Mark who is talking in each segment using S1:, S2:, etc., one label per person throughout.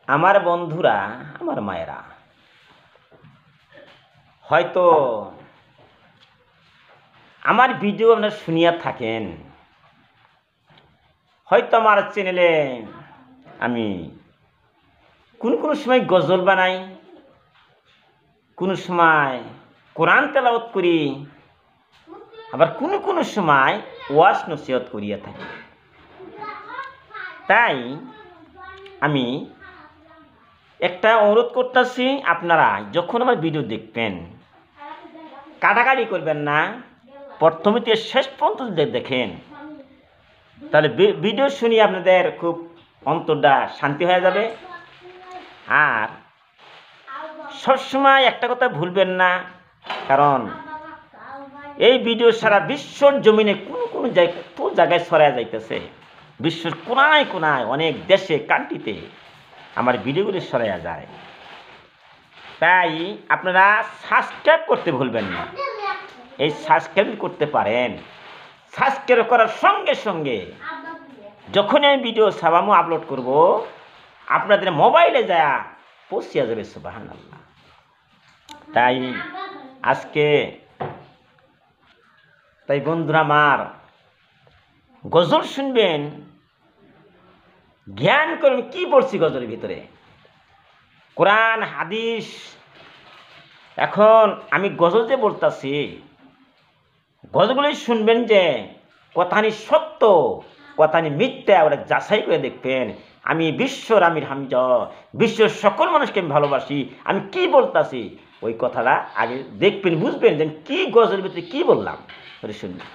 S1: আমার বন্ধুরা, আমার মায়েরা, হয়তো আমার ভিডিও আপনারা শুনিয়া থাকেন। হয়তো আমার চ্যানেলে আমি কোন সময় গজল বানাই, কোন সময় কোরআন তেলাওয়াত করি, আবার কোন সময় ওয়াজ নসিহত করিয়া থাকি। তাই আমি একটা অনুরোধ করতেছি, আপনারা যখন আমার ভিডিও দেখবেন কাটাকাটি করবেন না, প্রথমে থেকে শেষ পর্যন্ত দেখেন, তাহলে ভিডিও শুনি আপনাদের খুব অন্তরটা শান্তি হয়ে যাবে। আর সবসময় একটা কথা ভুলবেন না, কারণ এই ভিডিও সারা বিশ্বর জমিনে কোন জায়গায় ছড়ায় যাইতেছে, বিশ্বের কোনায় কোনায় অনেক দেশে কান্ট্রিতে আমার ভিডিওগুলি ছড়াইয়া যায়। তাই আপনারা সাবস্ক্রাইব করতে ভুলবেন না। এই সাবস্ক্রাইব করতে পারেন, সাবস্ক্রাইব করার সঙ্গে সঙ্গে যখন আমি ভিডিও সাবামু আপলোড করব, আপনাদের মোবাইলে যা পৌঁছিয়া যাবে। সুবহানাল্লাহ। তাই আজকে বন্ধুরা আমার, গজল শুনবেন, জ্ঞান করবেন কি বলছি গজলের ভিতরে, কোরআন হাদিস। এখন আমি গজল যে বলতাছি, গজলগুলি শুনবেন যে কথানি সত্য কথানি মিথ্যা ওরা যাচাই করে দেখবেন। আমি বিশ্বর আমির হামজা, বিশ্বের সকল মানুষকে আমি ভালোবাসি, আমি কি বলতাছি ওই কথাটা আগে দেখবেন, বুঝবেন যে কি গজলের ভিতরে কি বললাম। শুনবেন।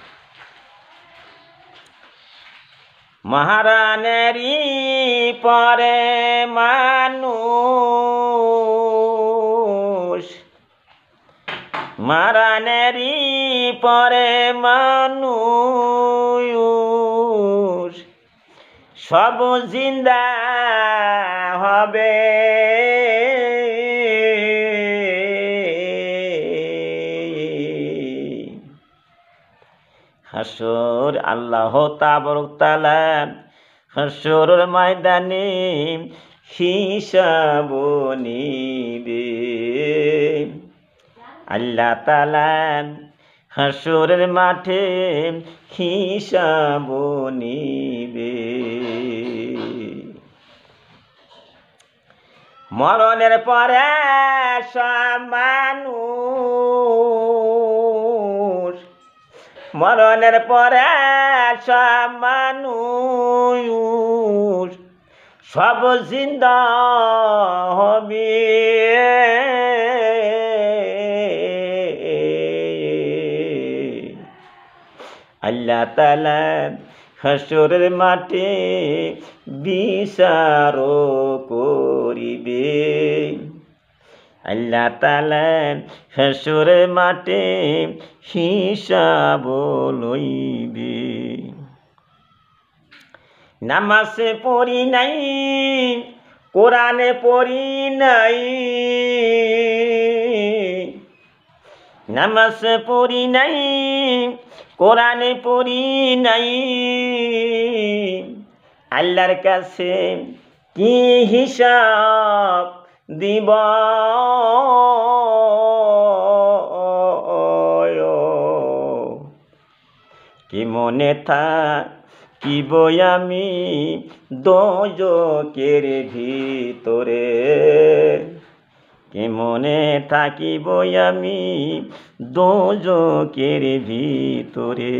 S1: মহারানেরই পরে মানুষ, মহারানেরই পরে মানুষ, সব জিন্দা হবে। হাসর আল্লাহ তাবারক তাআলা হাসরের ময়দানে হিসাব নিবে। আল্লাহ তাআলা হাসরের মাঠে হিসাব নিবে। মরণের পরে সব মানুষ, মরণের পরে সব মানুষ, সব জিন্দা হবে। আল্লাহ তাআলা হাসরের মাঠে বিচার করিবে। আল্লাহ তাআলা হাসরের মাঠে হিসাব লইবে। নামাজে পড়ি নাই, কোরআনে পড়ি নাই, নামাজে পড়ি নাই, কোরআনে পড়ি নাই, আল্লাহর কাছে কি হিসাব দিব? কি মনে থাকিব আমি দোজকের ভিতরে, কি মনে থাকিব আমি দোজকের ভিতরে।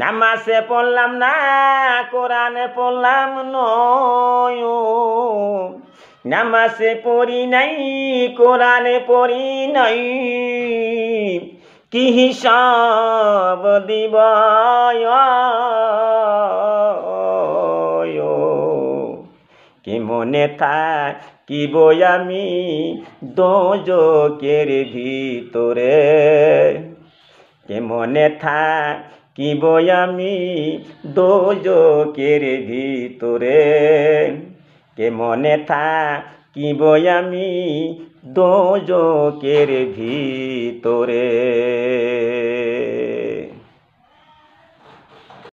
S1: নামাজে পড়লাম না, কোরআনে পড়লাম নয়, নামাজে পড়ি নাই, কোরআনে পড়ি নাই, কি হিসাব দিব? কি মনে থাকিব আমি দোজকের ভিতরে, কি মনে থাকিব আমি দোজকের ভিতরে, কে মনে থাকিব আমি দোজকের ভিতরে।